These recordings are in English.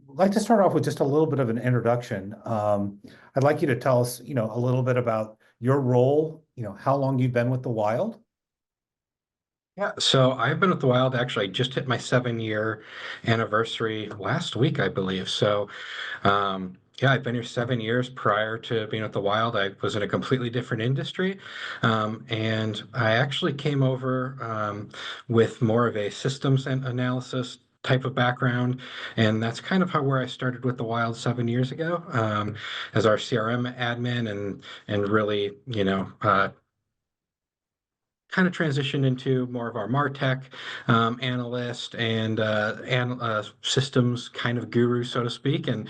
like to start off with just a little bit of an introduction. I'd like you to tell us, a little bit about your role, how long you've been with the Wild. Yeah, so I've been with the Wild actually. I just hit my 7 year anniversary last week, I believe. Yeah, I've been here 7 years. Prior to being with the Wild, I was in a completely different industry. And I actually came over with more of a systems and analysis type of background. And that's kind of how where I started with the Wild 7 years ago, as our CRM admin and really, kind of transitioned into more of our MarTech analyst and systems kind of guru, so to speak, and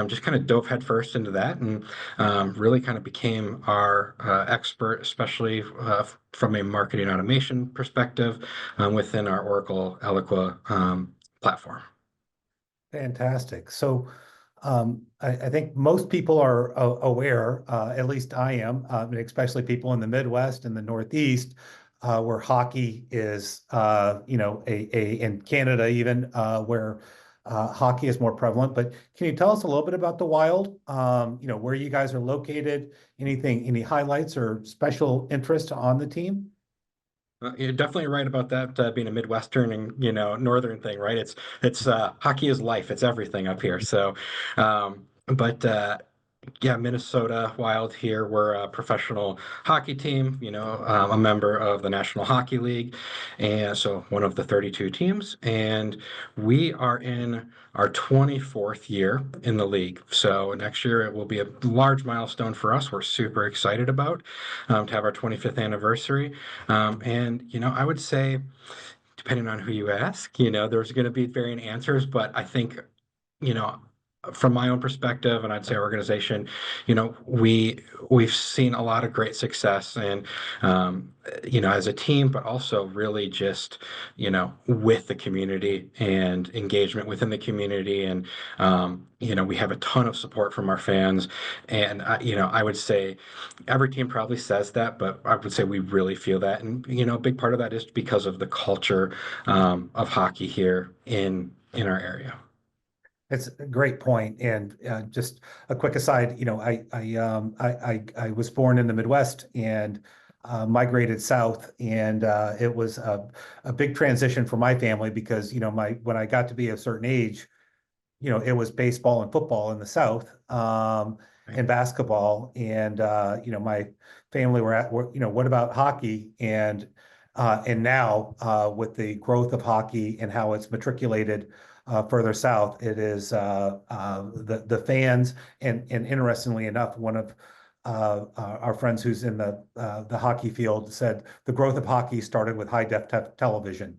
just kind of dove headfirst into that and really kind of became our expert, especially from a marketing automation perspective within our Oracle Eloqua platform. Fantastic. So I think most people are aware, at least I am, and especially people in the Midwest and the Northeast, where hockey is, in Canada even, where hockey is more prevalent. But can you tell us a little bit about the Wild? Where you guys are located, any highlights or special interest on the team? You're definitely right about that being a Midwestern and Northern thing, right? It's hockey is life. It's everything up here. But yeah, Minnesota Wild here. We're a professional hockey team, a member of the National Hockey League, and so one of the 32 teams. And we are in our 24th year in the league. So next year it will be a large milestone for us. We're super excited about to have our 25th anniversary. I would say, depending on who you ask, there's going to be varying answers, but I think, you know, from my own perspective, and I'd say our organization, we've seen a lot of great success and as a team, but also really just with the community and engagement within the community, and we have a ton of support from our fans, and I would say every team probably says that, but I would say we really feel that, and a big part of that is because of the culture of hockey here in our area. It's a great point. And just a quick aside, I was born in the Midwest and migrated south, and it was a big transition for my family because my when I got to be a certain age, it was baseball and football in the South, Right. and basketball, and my family what about hockey? And now with the growth of hockey and how it's matriculated further south, it is the fans, and interestingly enough, one of our friends who's in the hockey field said the growth of hockey started with high def television,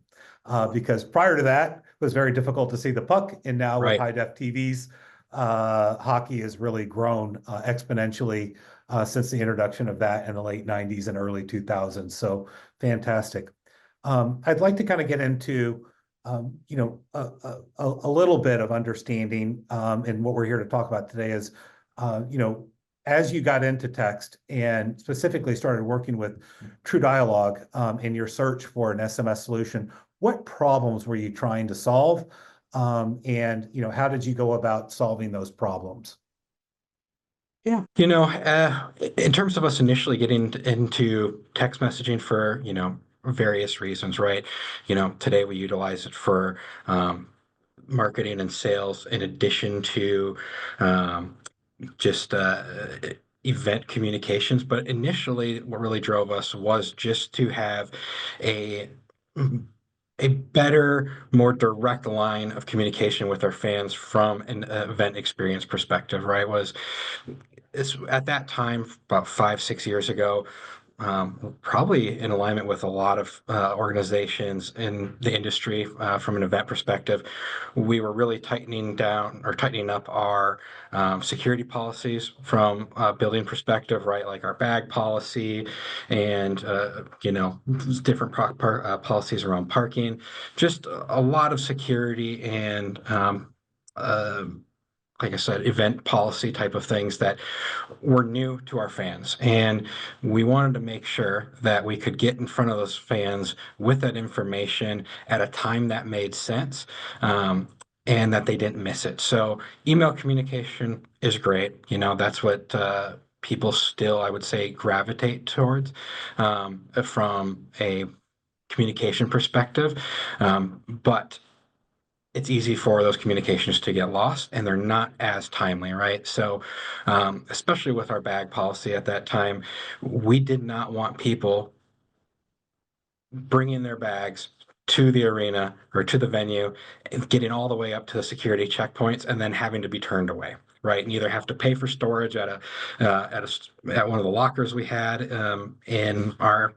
because prior to that it was very difficult to see the puck, and now with Right. high def TVs, hockey has really grown exponentially since the introduction of that in the late 90s and early 2000s. So fantastic. I'd like to kind of get into a little bit of understanding, and what we're here to talk about today is, as you got into text and specifically started working with True Dialogue, in your search for an SMS solution, what problems were you trying to solve? And how did you go about solving those problems? Yeah. In terms of us initially getting into text messaging for, various reasons, right? Today we utilize it for marketing and sales in addition to um, just event communications. But initially, what really drove us was just to have a a better, more direct line of communication with our fans from an event experience perspective, right? It's at that time, about 5, 6 years ago, probably in alignment with a lot of organizations in the industry from an event perspective. We were really tightening down or tightening up our security policies from a building perspective, right? Like our bag policy and, different policies around parking, just a lot of security and, uh, like I said, event policy type of things that were new to our fans. And we wanted to make sure that we could get in front of those fans with that information at a time that made sense. and that they didn't miss it. So email communication is great. That's what people still, I would say, gravitate towards from a communication perspective. But it's easy for those communications to get lost and they're not as timely, right? So, especially with our bag policy at that time, we did not want people bringing their bags to the arena or to the venue and getting all the way up to the security checkpoints and then having to be turned away, right? And either have to pay for storage at one of the lockers we had in our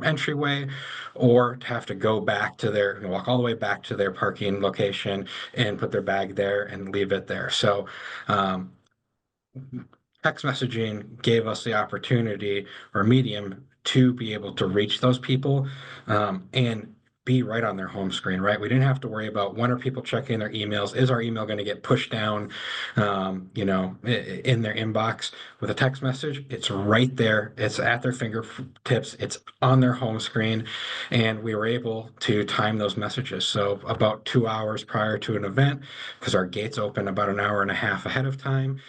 entryway, or to have to go back to walk all the way back to their parking location and put their bag there and leave it there. So um, text messaging gave us the opportunity or medium to be able to reach those people and be right on their home screen, right? We didn't have to worry about when are people checking their emails. Is our email going to get pushed down, in their inbox with a text message? It's right there. It's at their fingertips. It's on their home screen. And we were able to time those messages. So about 2 hours prior to an event, because our gates open about an hour and a half ahead of time,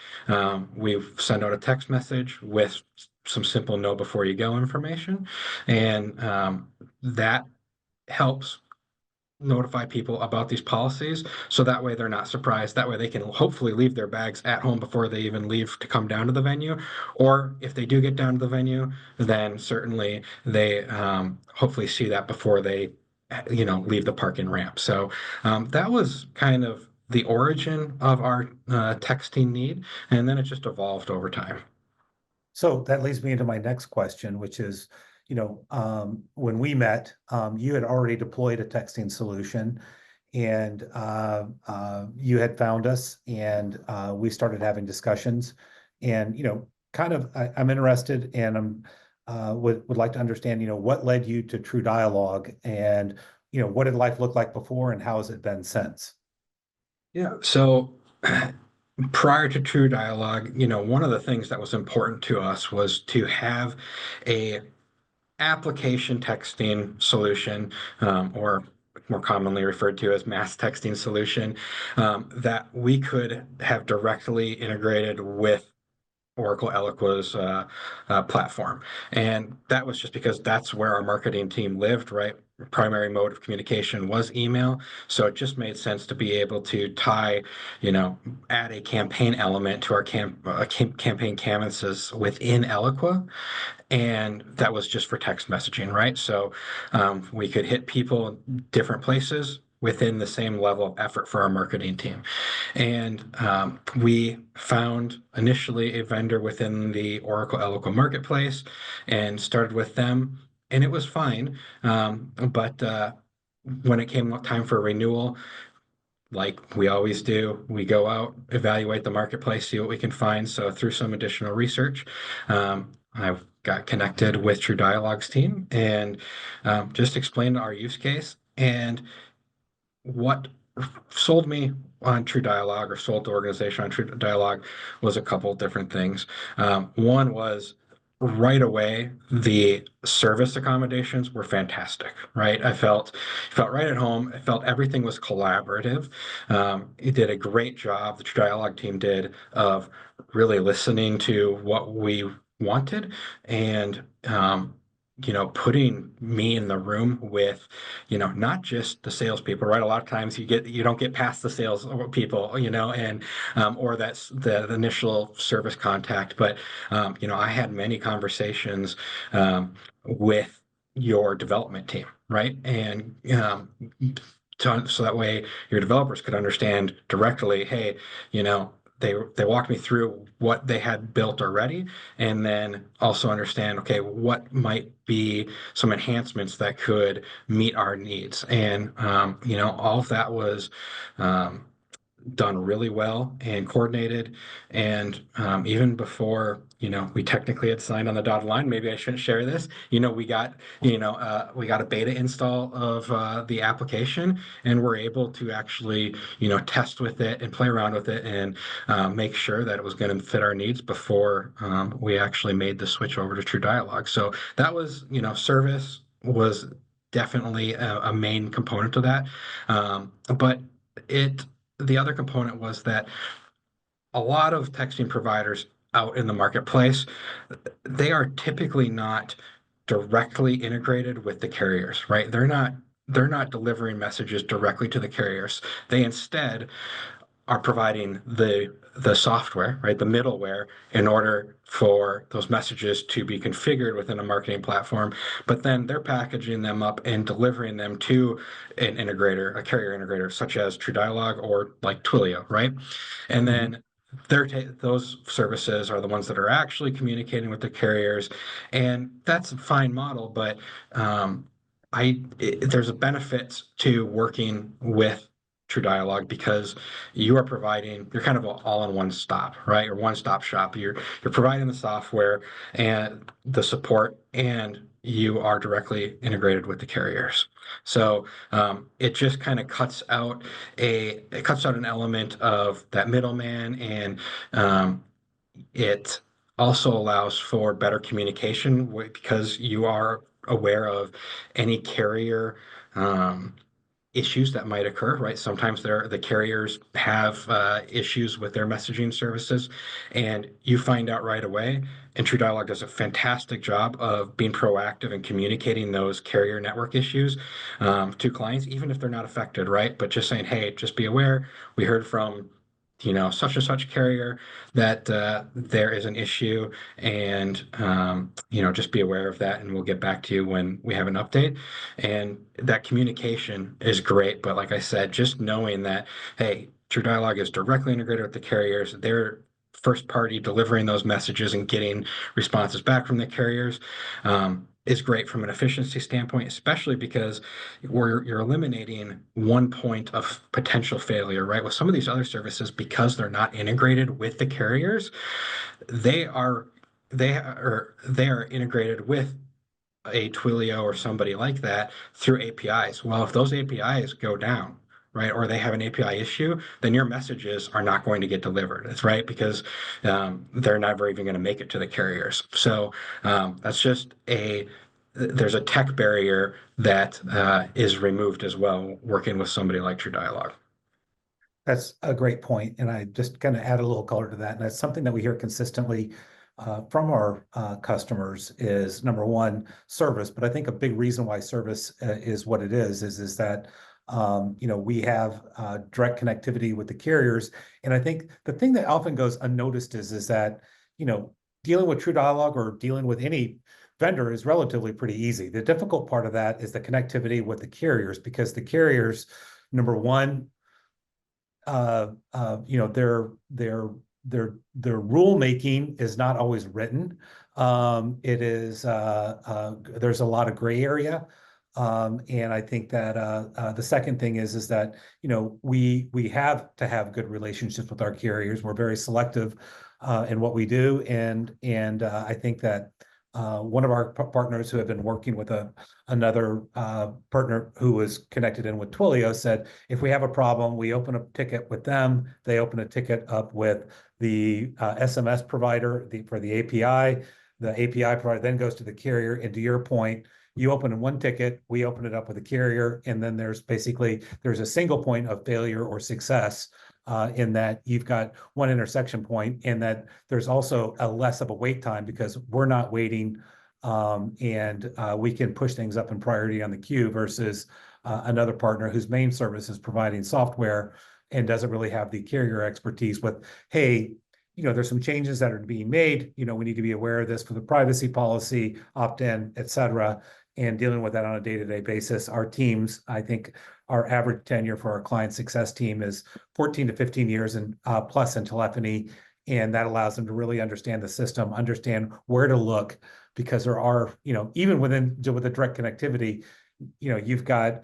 we send out a text message with some simple know before you go information, and that helps notify people about these policies so that way they're not surprised. That way they can hopefully leave their bags at home before they even leave to come down to the venue. Or if they do get down to the venue, then certainly they hopefully see that before they leave the parking ramp. So that was kind of the origin of our texting need, and then it just evolved over time. So that leads me into my next question, which is, when we met, you had already deployed a texting solution, and you had found us, and we started having discussions. And I'm interested, and would like to understand, what led you to True Dialogue, and what did life look like before, and how has it been since? Yeah. So prior to True Dialogue, one of the things that was important to us was to have a application texting solution, or more commonly referred to as mass texting solution, that we could have directly integrated with Oracle Eloqua's platform. And that was just because that's where our marketing team lived, right? Primary mode of communication was email. So it just made sense to be able to tie, add a campaign element to our campaign canvases within Eloqua. And that was just for text messaging, right? So we could hit people in different places within the same level of effort for our marketing team. And we found initially a vendor within the Oracle Eloqua marketplace and started with them, and it was fine. But when it came time for renewal, like we always do, we go out, evaluate the marketplace, see what we can find. So through some additional research, I've got connected with True Dialogue's team and just explained our use case. And what sold me on True Dialogue, or sold the organization on True Dialogue, was a couple different things. One was right away the service accommodations were fantastic, right? I felt right at home. I felt everything was collaborative. It did a great job. The True Dialogue team did, of really listening to what we wanted, and putting me in the room with, not just the salespeople, right? A lot of times you don't get past the sales people, and or that's the initial service contact. But I had many conversations with your development team, right? And so that way your developers could understand directly, hey, they walked me through what they had built already, and then also understand, okay, what might be some enhancements that could meet our needs. And all of that was um, done really well and coordinated. And even before, we technically had signed on the dotted line, maybe I shouldn't share this. We got a beta install of the application, and we're able to actually, test with it and play around with it, and make sure that it was going to fit our needs before we actually made the switch over to True Dialogue. So that was, service was definitely a main component of that. But it the other component was that a lot of texting providers out in the marketplace, they are typically not directly integrated with the carriers, right? They're not delivering messages directly to the carriers. They instead are providing the software, right, the middleware, in order for those messages to be configured within a marketing platform. But then they're packaging them up and delivering them to an integrator, a carrier integrator, such as True Dialogue or like Twilio, right? And Mhm. then those services are the ones that are actually communicating with the carriers, and that's a fine model. But there's a benefit to working with True Dialogue because you're kind of all in one stop, right? Or one stop shop. You're providing the software and the support, and you are directly integrated with the carriers. So it just kind of cuts out an element of that middleman, and it also allows for better communication because you are aware of any carrier um, issues that might occur, right? Sometimes the carriers have issues with their messaging services, and you find out right away. And True Dialogue does a fantastic job of being proactive and communicating those carrier network issues to clients, even if they're not affected, right? But just saying, hey, just be aware. We heard from such and such carrier that there is an issue, and just be aware of that, and we'll get back to you when we have an update. And that communication is great, but like I said, just knowing that, hey, True Dialogue is directly integrated with the carriers, they're first party delivering those messages and getting responses back from the carriers, is great from an efficiency standpoint, especially because you're eliminating one point of potential failure, right? With some of these other services, because they're not integrated with the carriers, they are they are integrated with a Twilio or somebody like that through APIs. Well, if those APIs go down, right, or they have an API issue, then your messages are not going to get delivered. That's right, because they're never even going to make it to the carriers. So that's just there's a tech barrier that is removed as well, working with somebody like True Dialogue. That's a great point, and I just kind of add a little color to that. And that's something that we hear consistently from our customers is number one, service. But I think a big reason why service is what it is that we have direct connectivity with the carriers. And I think the thing that often goes unnoticed is that you know dealing with True Dialogue or dealing with any vendor is relatively pretty easy. The difficult part of that is the connectivity with the carriers, because the carriers, number one, their rule making is not always written. It is there's a lot of gray area, and I think that the second thing is that we have to have good relationships with our carriers. We're very selective in what we do, and I think that one of our partners who have been working with another partner who was connected in with Twilio said, if we have a problem, we open a ticket with them. They open a ticket up with the SMS provider for the API. The API provider then goes to the carrier. And to your point, you open one ticket, we open it up with a carrier, and then there's a single point of failure or success in that you've got one intersection point, and that there's also a less of a wait time because we're not waiting, and we can push things up in priority on the queue versus another partner whose main service is providing software and doesn't really have the carrier expertise with, hey, there's some changes that are being made. We need to be aware of this for the privacy policy, opt-in, et cetera, and dealing with that on a day-to-day basis. Our teams, I think our average tenure for our client success team is 14 to 15 years and plus in telephony. And that allows them to really understand the system, understand where to look, because there are, even with the direct connectivity, you've got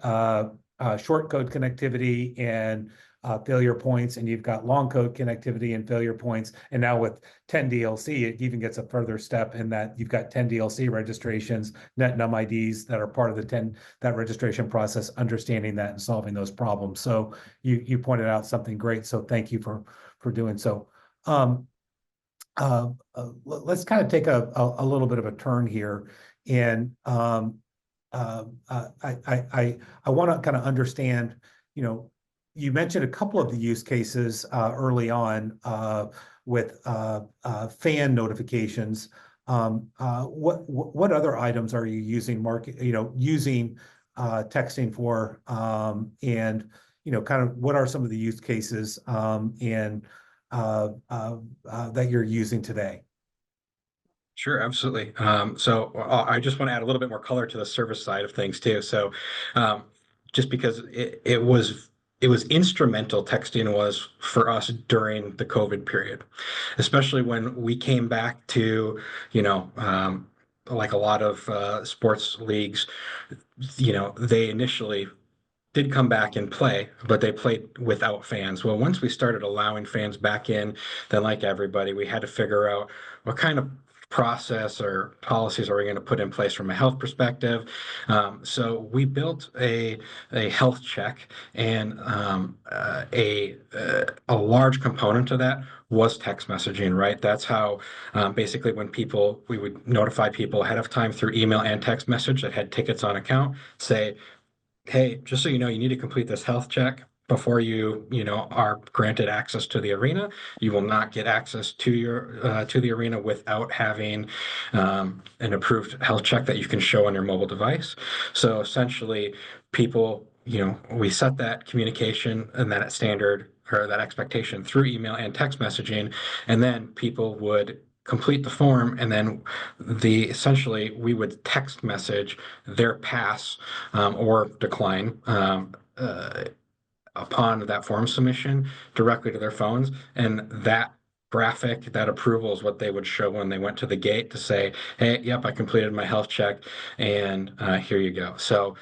short code connectivity and failure points, and you've got long code connectivity and failure points. And now with 10 DLC, it even gets a further step in that you've got 10 DLC registrations, net num IDs that are part of that registration process, understanding that and solving those problems. So you pointed out something great. So thank you for doing so. Let's kind of take a little bit of a turn here, and I want to kind of understand, you mentioned a couple of the use cases early on with fan notifications. What other items are you using using texting for? And kind of what are some of the use cases and that you're using today? Sure, absolutely. I just want to add a little bit more color to the service side of things too. Um, just because it was instrumental, texting was for us during the COVID period, especially when we came back to, you know, like a lot of sports leagues, they initially did come back and play, but they played without fans. Well, once we started allowing fans back in, then like everybody, we had to figure out what kind of process or policies are we going to put in place from a health perspective. So we built a health check, and a large component of that was text messaging, right? That's how basically we would notify people ahead of time through email and text message that had tickets on account, say, hey, just so you know, you need to complete this health check before are granted access to the arena. You will not get access to the arena without having an approved health check that you can show on your mobile device. So essentially, people, we set that communication and that standard or that expectation through email and text messaging, and then people would complete the form, and then the essentially we would text message their pass or decline upon that form submission directly to their phones. And that graphic, that approval is what they would show when they went to the gate to say, hey, yep, I completed my health check, and here you go. So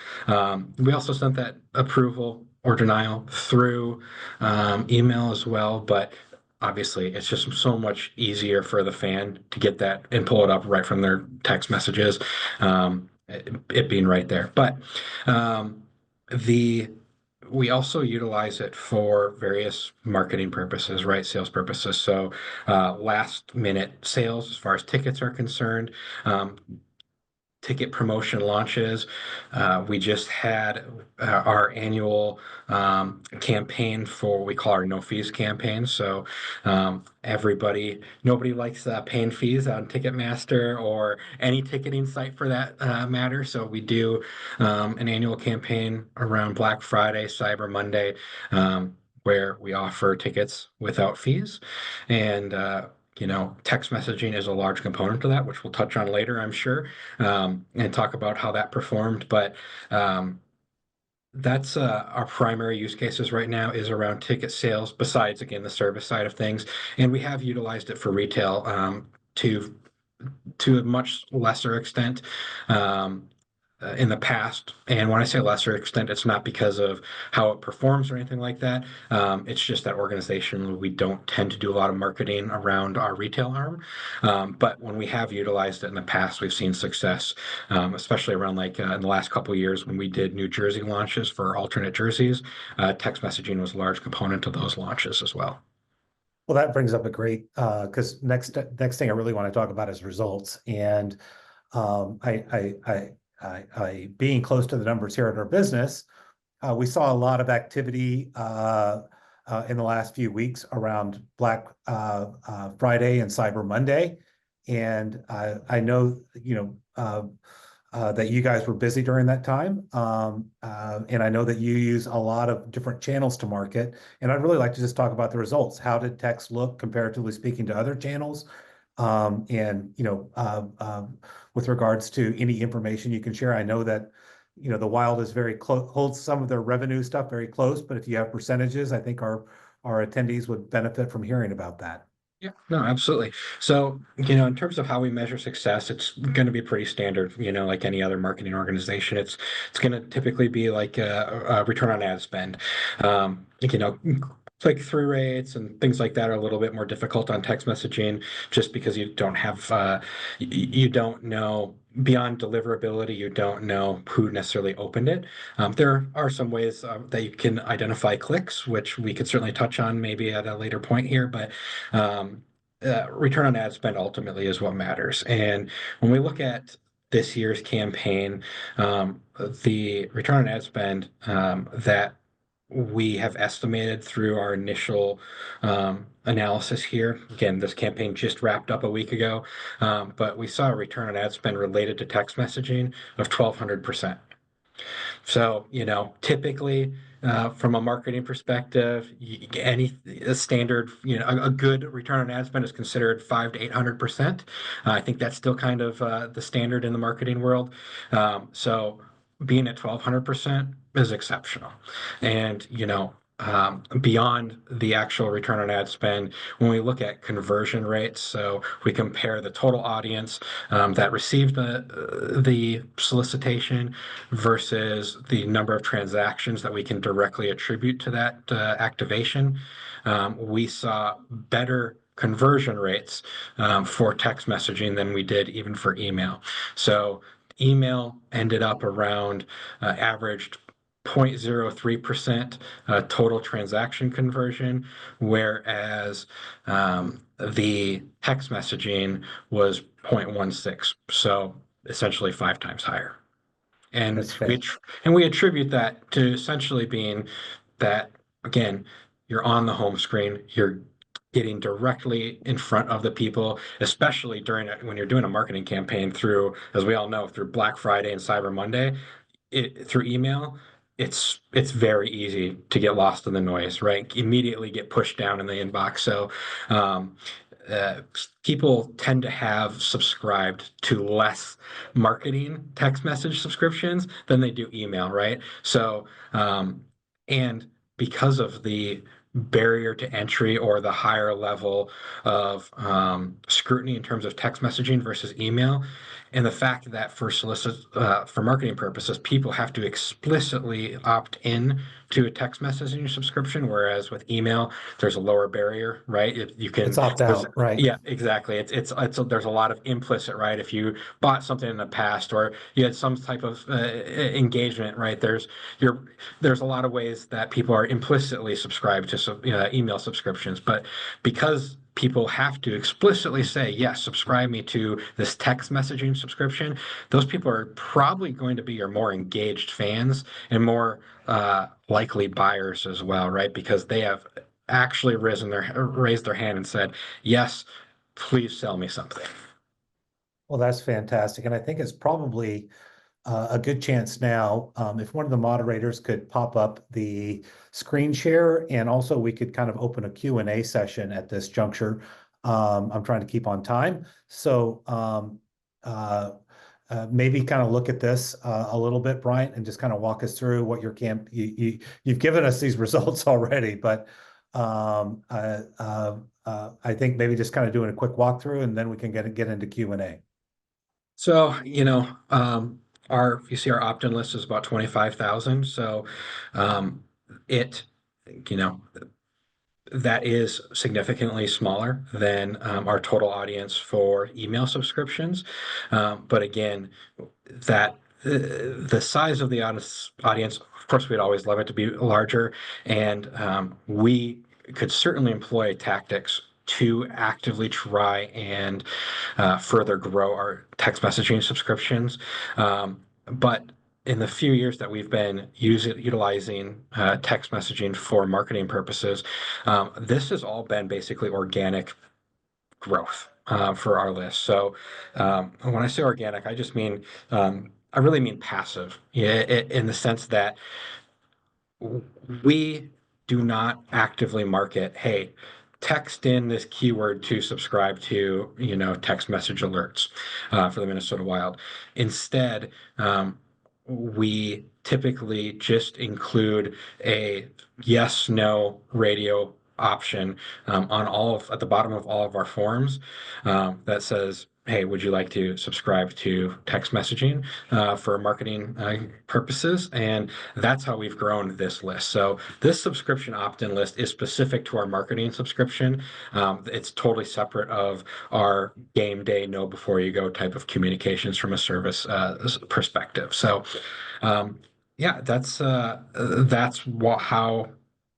we also sent that approval or denial through email as well, but obviously it's just so much easier for the fan to get that and pull it up right from their text messages, it being right there. But the we also utilize it for various marketing purposes, right? Sales purposes. So last minute sales, as far as tickets are concerned, ticket promotion launches. We just had our annual campaign for what we call our no fees campaign. So nobody likes paying fees on Ticketmaster or any ticketing site for that matter. So we do an annual campaign around Black Friday, Cyber Monday, where we offer tickets without fees. And text messaging is a large component of that, which we'll touch on later, I'm sure, and talk about how that performed. But that's our primary use cases right now is around ticket sales, besides, again, the service side of things. And we have utilized it for retail to a much lesser extent. In the past. And when I say lesser extent, it's not because of how it performs or anything like that. It's just that organization, we don't tend to do a lot of marketing around our retail arm. But when we have utilized it in the past, we've seen success, especially around like in the last couple of years when we did New Jersey launches for alternate jerseys. Text messaging was a large component of those launches as well. Well, that brings up a great because next thing I really want to talk about is results. And being close to the numbers here at our business, we saw a lot of activity in the last few weeks around Black Friday and Cyber Monday. And I know, that you guys were busy during that time. And I know that you use a lot of different channels to market. And I'd really like to just talk about the results. How did text look comparatively speaking to other channels? And, with regards to any information you can share, I know that, the Wild is very close, holds some of their revenue stuff very close, but if you have percentages, I think our attendees would benefit from hearing about that. Yeah, no, absolutely. So, in terms of how we measure success, it's going to be pretty standard, like any other marketing organization. It's going to typically be like a return on ad spend. Click-through rates and things like that are a little bit more difficult on text messaging just because you don't have you don't know beyond deliverability, you don't know who necessarily opened it. There are some ways that you can identify clicks, which we could certainly touch on maybe at a later point here, but return on ad spend ultimately is what matters. And when we look at this year's campaign, the return on ad spend that we have estimated through our initial analysis here. Again, this campaign just wrapped up a week ago, but we saw a return on ad spend related to text messaging of 1,200%. So, typically, from a marketing perspective, any a standard, a good return on ad spend is considered 500 to 800%. I think that's still kind of the standard in the marketing world. So, being at 1,200% is exceptional, and beyond the actual return on ad spend, when we look at conversion rates, so we compare the total audience that received the solicitation versus the number of transactions that we can directly attribute to that activation. We saw better conversion rates for text messaging than we did even for email. So email ended up around averaged 0.03% total transaction conversion, whereas the text messaging was 0.16, so essentially 5 times higher. And That's we fantastic. and we attribute that to essentially being that, again, you're on the home screen, you're getting directly in front of the people, especially when you're doing a marketing campaign through, as we all know, through Black Friday and Cyber Monday, through email. It's very easy to get lost in the noise, right? Immediately get pushed down in the inbox. So um, uh, people tend to have subscribed to less marketing text message subscriptions than they do email, right? So, and because of the barrier to entry or the higher level of scrutiny in terms of text messaging versus email, and the fact that for marketing purposes, people have to explicitly opt in to a text messaging subscription, whereas with email, there's a lower barrier, right? You It's can, opt there's, out, right? yeah, exactly. There's a lot of implicit, right? If you bought something in the past or you had some type of engagement, right? You're, there's a lot of ways that people are implicitly subscribed to email subscriptions, but because people have to explicitly say, yes, subscribe me to this text messaging subscription, those people are probably going to be your more engaged fans and more likely buyers as well, right? Because they have actually raised their hand and said, yes, please sell me something. Well, that's fantastic. And I think it's probably a good chance now, if one of the moderators could pop up the screen share, and also we could kind of open a Q&A session at this juncture. I'm trying to keep on time. So uh, maybe kind of look at this a little bit, Bryant, and just kind of walk us through what your you've given us these results already, but I think maybe just kind of doing a quick walkthrough, and then we can get into Q&A. So, you see our opt-in list is about 25,000. So, it, you know, that is significantly smaller than our total audience for email subscriptions. But again, that the size of the audience, of course, we'd always love it to be larger, and we could certainly employ tactics to actively try and further grow our text messaging subscriptions. But in the few years that we've been utilizing text messaging for marketing purposes, this has all been basically organic growth for our list. So when I say organic, I really mean passive, yeah, in the sense that we do not actively market, hey, text in this keyword to subscribe to, text message alerts for the Minnesota Wild. Instead, we typically just include a yes, no radio option at the bottom of all of our forms that says, hey, would you like to subscribe to text messaging for marketing purposes? And that's how we've grown this list. So this subscription opt-in list is specific to our marketing subscription. It's totally separate of our game day, know before you go type of communications from a service perspective. So, yeah, how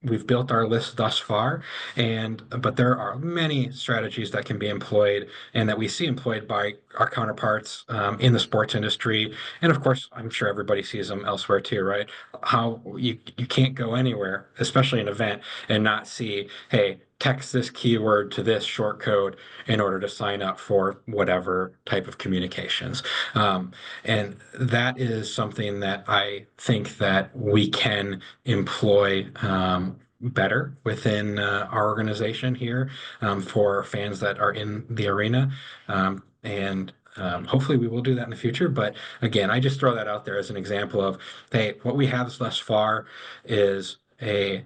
we've built our list thus far, and but there are many strategies that can be employed and that we see employed by our counterparts in the sports industry, and of course, I'm sure everybody sees them elsewhere too, right? How you can't go anywhere, especially an event, and not see, hey, text this keyword to this short code in order to sign up for whatever type of communications. Um, and that is something that I think that we can employ better within our organization here for fans that are in the arena. And hopefully we will do that in the future. But again, I just throw that out there as an example of, hey, what we have thus far is a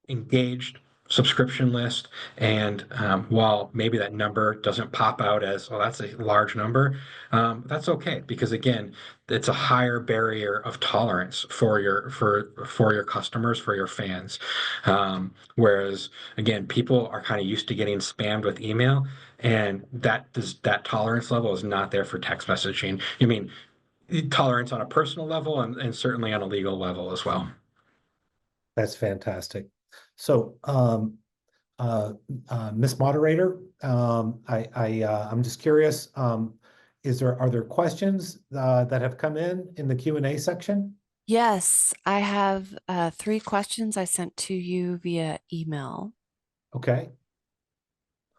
engaged subscription list. And while maybe that number doesn't pop out as, well, that's a large number, that's okay because again, it's a higher barrier of tolerance for your customers, for your fans. Whereas again, people are kind of used to getting spammed with email, and that tolerance level is not there for text messaging. I mean, tolerance on a personal level and certainly on a legal level as well. That's fantastic. So, Miss Moderator, I'm just curious, are there questions that have come in the Q&A section? Yes, I have 3 questions I sent to you via email. Okay.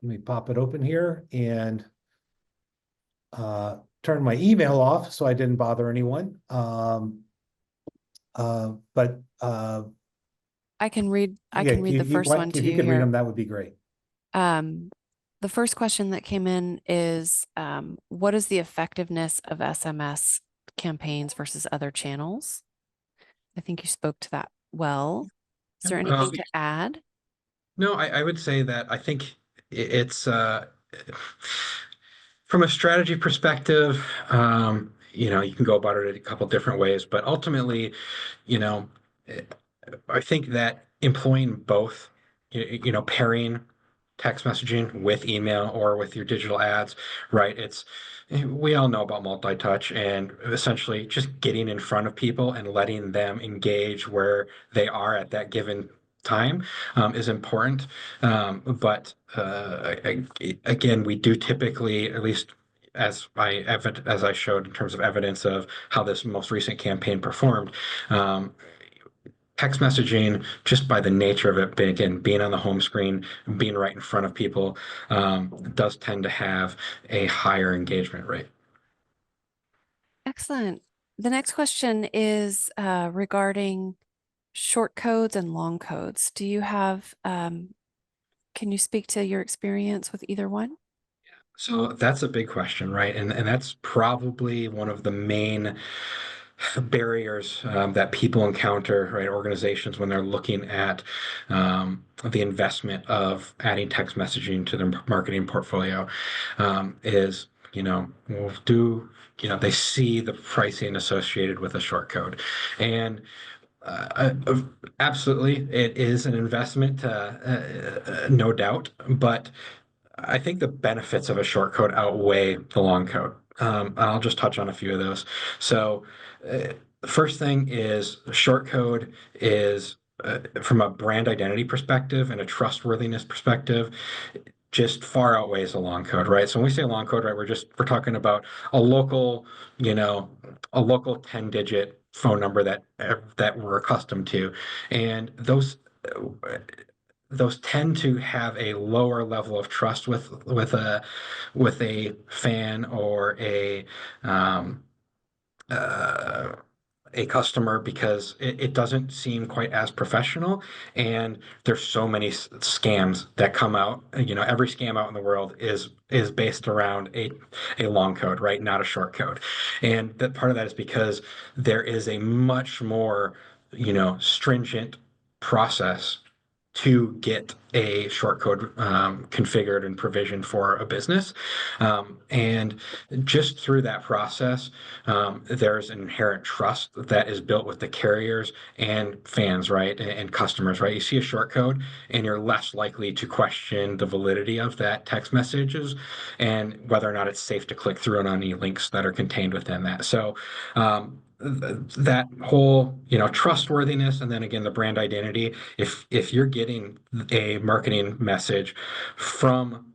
Let me pop it open here and turn my email off so I didn't bother anyone. But I can read yeah, the first one to if you you could read here. them, that would be great. The first question that came in is, what is the effectiveness of SMS campaigns versus other channels? I think you spoke to that well. Is there anything to add? No, I would say that I think it's from a strategy perspective, you can go about it a couple different ways, but ultimately, you know, I think that employing both, pairing text messaging with email or with your digital ads, right? We all know about multi-touch and essentially just getting in front of people and letting them engage where they are at that given time is important. But again, we do typically, at least as I showed in terms of evidence of how this most recent campaign performed, text messaging, just by the nature of it, being on the home screen, being right in front of people, does tend to have a higher engagement rate. Excellent. The next question is regarding short codes and long codes. Do you have, can you speak to your experience with either one? So that's a big question, right? And that's probably one of the main barriers that people encounter, right? Organizations when they're looking at the investment of adding text messaging to their marketing portfolio is, they see the pricing associated with a short code. And absolutely, it is an investment, no doubt, but I think the benefits of a short code outweigh the long code. I'll just touch on a few of those. So, the first thing is short code is from a brand identity perspective and a trustworthiness perspective, just far outweighs the long code, right? So when we say long code, right, we're talking about a local, you know, a local 10-digit phone number that we're accustomed to, and those tend to have a lower level of trust with a fan or um, uh, a customer because it doesn't seem quite as professional, and there's so many scams that come out. Every scam out in the world is based around a long code, right? Not a short code. And that part of that is because there is a much more, stringent process to get a short code configured and provisioned for a business. And just through that process, there's an inherent trust that is built with the carriers and fans, right? And customers, right? You see a short code and you're less likely to question the validity of that text messages and whether or not it's safe to click through on any links that are contained within that. So that whole, trustworthiness, and then again, the brand identity. If you're getting a marketing message from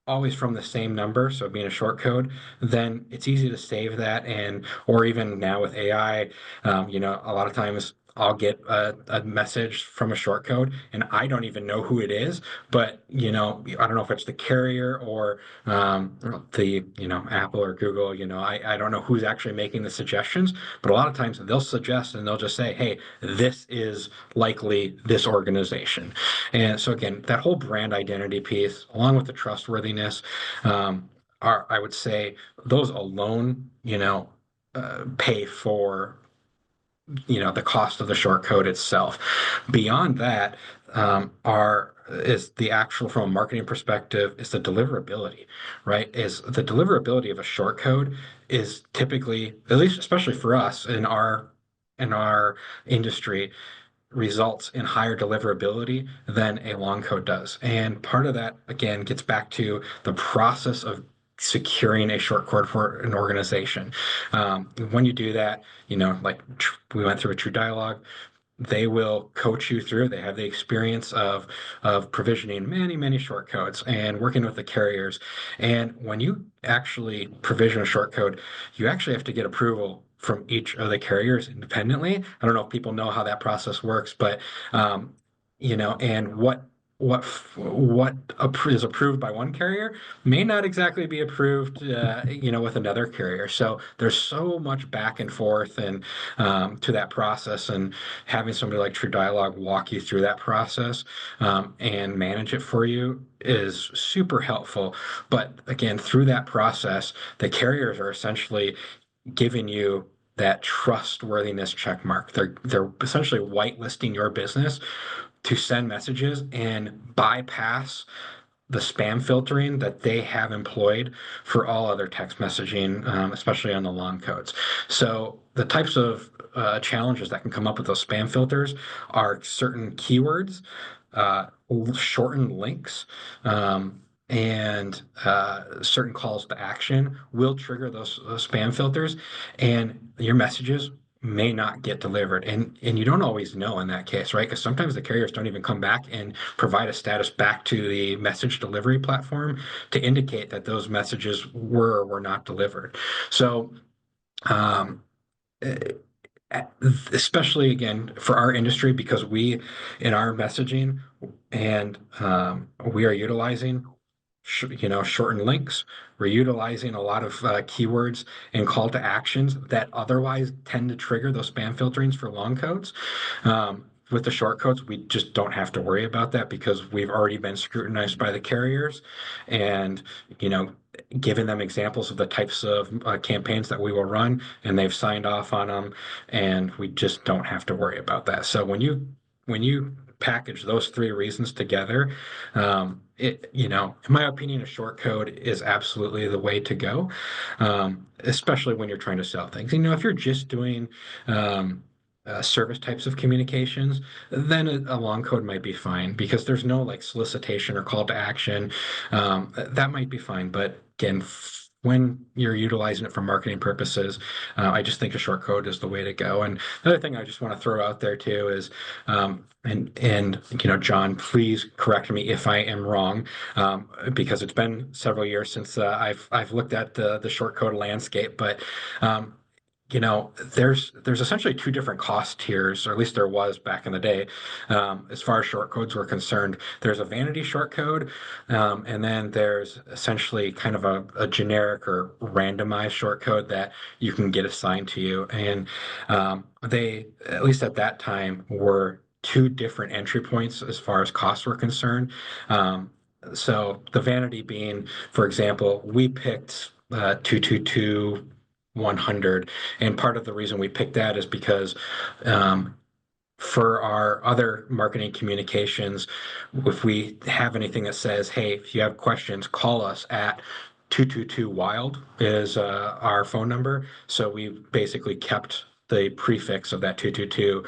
always from the same number, so being a short code, then it's easy to save that. And or even now with AI, a lot of times I'll get a message from a short code and I don't even know who it is, but I don't know if it's the carrier or the Apple or Google. I don't know who's actually making the suggestions, but a lot of times they'll suggest and they'll just say, hey, this is likely this organization. And so again, that whole brand identity piece, along with the trustworthiness, are, I would say, those alone, pay for, the cost of the short code itself. Beyond that, are is the actual, from a marketing perspective, is the deliverability, right? Is the deliverability of a short code is typically, at least especially for us in our industry, results in higher deliverability than a long code does. And part of that, again, gets back to the process of securing a short code for an organization. When you do that, like we went through a True Dialogue, they will coach you through. They have the experience of provisioning many, many short codes and working with the carriers. And when you actually provision a short code, you actually have to get approval from each of the carriers independently. I don't know if people know how that process works, but and what is approved by one carrier may not exactly be approved, with another carrier. So there's so much back and forth and to that process, and having somebody like True Dialogue walk you through that process and manage it for you is super helpful. But again, through that process, the carriers are essentially giving you that trustworthiness check mark. They're essentially whitelisting your business to send messages and bypass the spam filtering that they have employed for all other text messaging, especially on the long codes. So the types of challenges that can come up with those spam filters are certain keywords, uh, shortened links, and certain calls to action will trigger those spam filters, and your messages may not get delivered. And you don't always know in that case, right? Because sometimes the carriers don't even come back and provide a status back to the message delivery platform to indicate that those messages were or were not delivered. So, um, eh, especially again for our industry, because we in our messaging and we are utilizing shortened links. We're utilizing a lot of keywords and call to actions that otherwise tend to trigger those spam filterings for long codes. With the short codes, we just don't have to worry about that because we've already been scrutinized by the carriers and, given them examples of the types of campaigns that we will run, and they've signed off on them, and we just don't have to worry about that. So when you package those three reasons together, in my opinion, a short code is absolutely the way to go, especially when you're trying to sell things. If you're just doing service types of communications, then a long code might be fine because there's no like solicitation or call to action. That might be fine, but again, when you're utilizing it for marketing purposes, I just think a short code is the way to go. And the other thing I just want to throw out there too is, and John, please correct me if I am wrong, because it's been several years since I've looked at the short code landscape, but um, there's essentially two different cost tiers, or at least there was back in the day, as far as short codes were concerned. There's a vanity short code, and then there's essentially kind of a generic or randomized short code that you can get assigned to you. And they, at least at that time, were two different entry points as far as costs were concerned. So the vanity being, for example, we picked 222 100. And part of the reason we picked that is because for our other marketing communications, if we have anything that says, hey, if you have questions, call us at 222 wild is our phone number. So we basically kept the prefix of that 222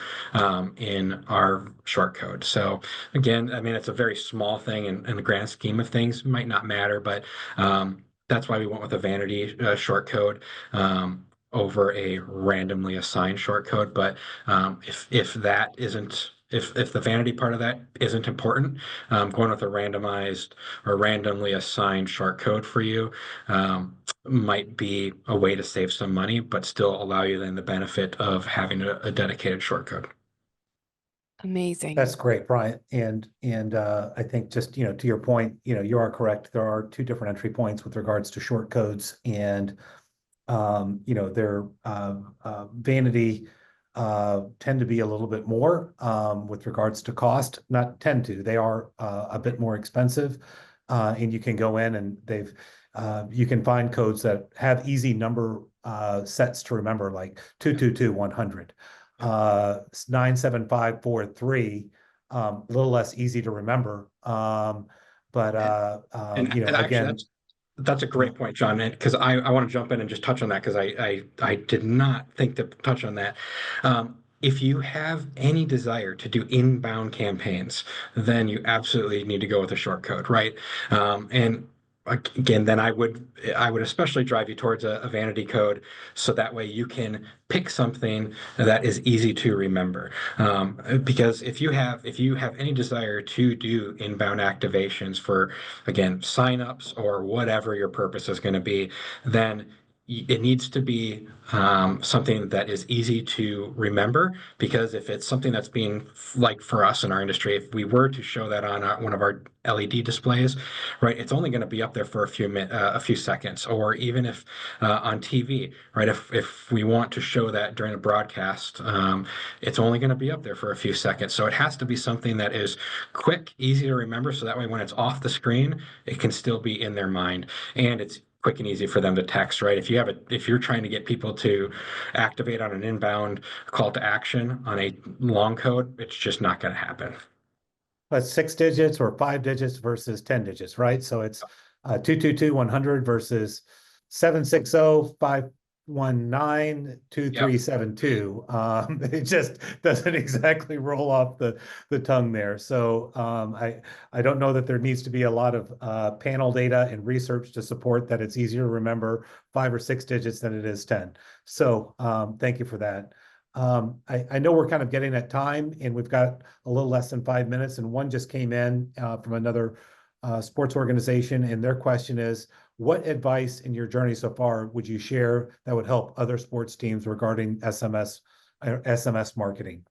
in our short code. So again, I mean, it's a very small thing in the grand scheme of things, might not matter, but that's why we went with a vanity short code. over a randomly assigned short code. But if that isn't, if the vanity part of that isn't important, going with a randomized or randomly assigned short code for you might be a way to save some money, but still allow you then the benefit of having a dedicated short code. Amazing. That's great, Brian. And I think just, to your point, you are correct. There are two different entry points with regards to short codes, and their vanity tend to be a little bit more with regards to cost. Not tend to, they are a bit more expensive. And you can go in and you can find codes that have easy number sets to remember, like 222-100, 97543, a little less easy to remember. But And actually, again, that's a great point, John, because I want to jump in and just touch on that because I did not think to touch on that. If you have any desire to do inbound campaigns, then you absolutely need to go with a short code, right? And again, then I would especially drive you towards a vanity code, so that way you can pick something that is easy to remember. Because if you have any desire to do inbound activations for, again, signups or whatever your purpose is going to be, then it needs to be something that is easy to remember. Because if it's something that's being, like for us in our industry, if we were to show that on one of our LED displays, right, it's only going to be up there for a few seconds. Or even if on TV, right, if we want to show that during a broadcast, it's only going to be up there for a few seconds. So it has to be something that is quick, easy to remember, so that way when it's off the screen, it can still be in their mind, and it's quick and easy for them to text, right? If you're trying to get people to activate on an inbound call to action on a long code, it's just not going to happen. but 6 digits or 5 digits versus 10 digits, right? So it's 222-100 versus 760-519-2372. It just doesn't exactly roll off the tongue there. So I don't know that there needs to be a lot of panel data and research to support that it's easier to remember 5 or 6 digits than it is 10. So thank you for that. I know we're kind of getting at time, and we've got a little less than 5 minutes, and one just came in from another sports organization, and their question is, what advice in your journey so far would you share that would help other sports teams regarding SMS marketing?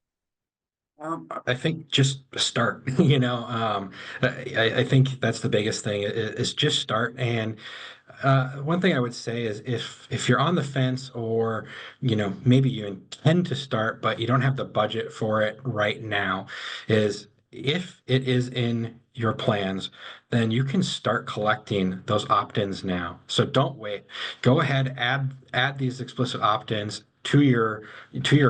I think just start. I think that's the biggest thing is just start. And one thing I would say is if you're on the fence, or maybe you intend to start but you don't have the budget for it right now, is if it is in your plans, then you can start collecting those opt-ins now. So don't wait. Go ahead, add these explicit opt-ins to your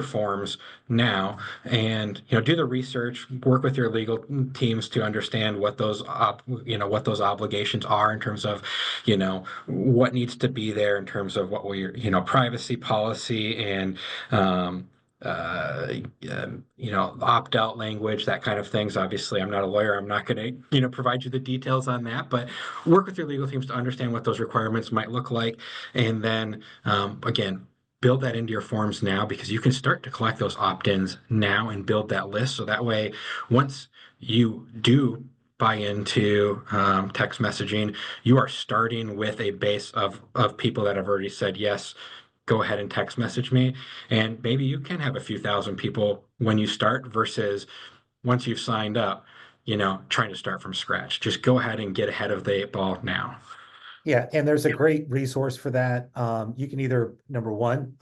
forms now, and do the research, work with your legal teams to understand what those what those obligations are in terms of what needs to be there in terms of what we privacy policy and opt-out language, that kind of things. Obviously, I'm not a lawyer. I'm not going to provide you the details on that, but work with your legal teams to understand what those requirements might look like. And then again, build that into your forms now, because you can start to collect those opt-ins now and build that list. So that way, once you do buy into text messaging, you are starting with a base of people that have already said, yes, go ahead and text message me. And maybe you can have a few thousand people when you start, versus once you've signed up, trying to start from scratch. Just go ahead and get ahead of the 8 ball now. Yeah, and there's a great resource for that. You can either, number one,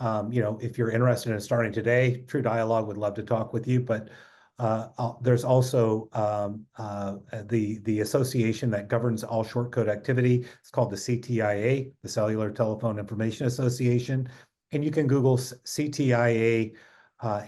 if you're interested in starting today, True Dialogue would love to talk with you. But there's also the association that governs all short code activity. It's called the CTIA, the Cellular Telephone Information Association, and you can Google CTIA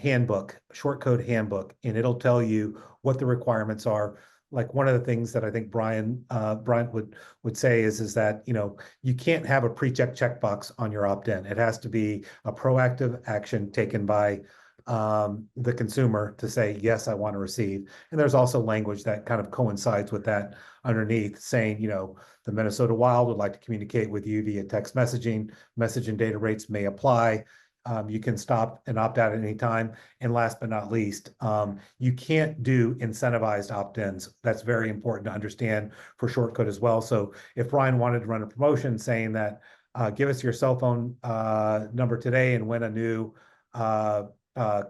handbook, short code handbook, and it'll tell you what the requirements are. Like, one of the things that I think Brian would say is that you can't have a pre-check checkbox on your opt-in. It has to be a proactive action taken by the consumer to say, yes, I want to receive. And there's also language that kind of coincides with that underneath, saying, the Minnesota Wild would like to communicate with you via text messaging. Message and data rates may apply. You can stop and opt out at any time. And last but not least, you can't do incentivized opt-ins. That's very important to understand for shortcode as well. So if Brian wanted to run a promotion saying that, give us your cell phone number today and win a new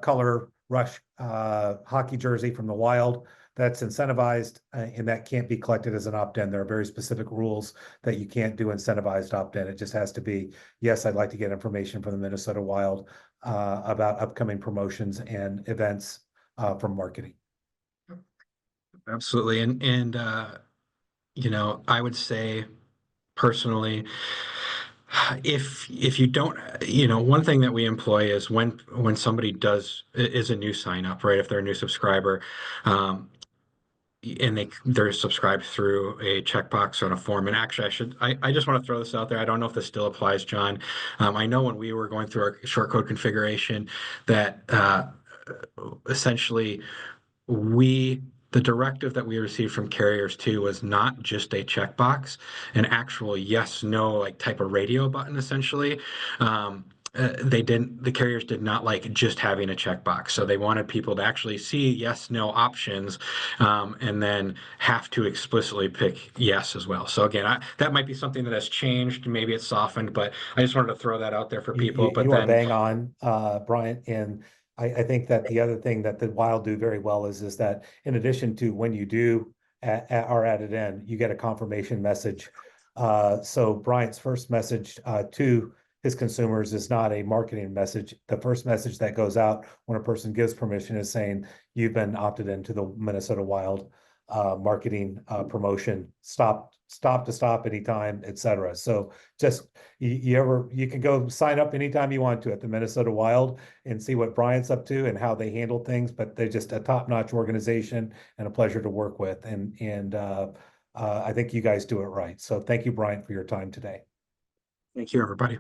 color rush hockey jersey from the Wild, that's incentivized, and that can't be collected as an opt-in. There are very specific rules that you can't do incentivized opt-in. It just has to be, yes, I'd like to get information from the Minnesota Wild about upcoming promotions and events from marketing. Absolutely. And I would say personally, if you don't, one thing that we employ is when somebody is a new sign up, right? If they're a new subscriber, and they're subscribed through a checkbox on a form. And actually, I just want to throw this out there. I don't know if this still applies, John. I know when we were going through our short code configuration that essentially the directive that we received from carriers too was not just a checkbox, an actual yes, no, like type of radio button essentially. The carriers did not like just having a checkbox. So they wanted people to actually see yes, no options, and then have to explicitly pick yes as well. So again, that might be something that has changed. Maybe it's softened, but I just wanted to throw that out there for people. But You are then bang on, Brian. And I think that the other thing that the Wild do very well is that in addition to when you do are added in, you get a confirmation message. So Brian's first message to his consumers is not a marketing message. The first message that goes out when a person gives permission is saying, you've been opted into the Minnesota Wild marketing promotion, stop anytime, etc. So just you can go sign up anytime you want to at the Minnesota Wild and see what Brian's up to and how they handle things, but they're just a top-notch organization and a pleasure to work with. And I think you guys do it right. So thank you, Brian, for your time today. thank you, everybody.